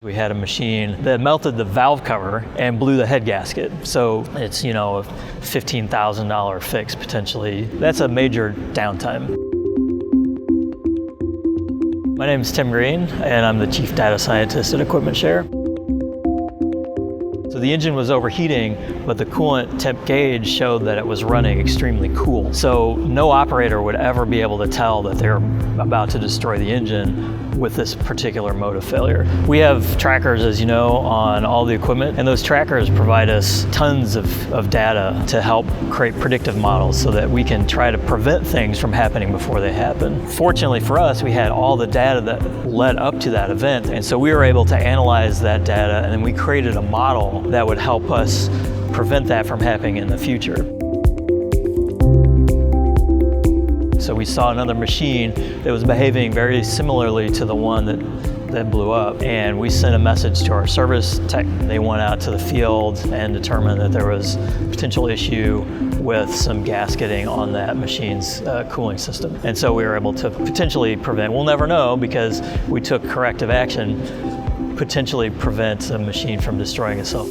We had a machine that melted the valve cover and blew the head gasket. So it's, a $15,000 fix potentially. That's a major downtime. My name is Tim Green, and I'm the Chief Data Scientist at EquipmentShare. So the engine was overheating, but the coolant temp gauge showed that it was running extremely cool. So no operator would ever be able to tell that they're about to destroy the engine with this particular mode of failure. We have trackers, as you know, on all the equipment, and those trackers provide us tons of data to help create predictive models so that we can try to prevent things from happening before they happen. Fortunately for us, we had all the data that led up to that event, and so we were able to analyze that data, and then we created a model that would help us prevent that from happening in the future. So we saw another machine that was behaving very similarly to the one that blew up, and we sent a message to our service tech. They went out to the field and determined that there was a potential issue with some gasketing on that machine's cooling system. And so we were able to potentially prevent, we'll never know because we took corrective action, potentially prevent a machine from destroying itself.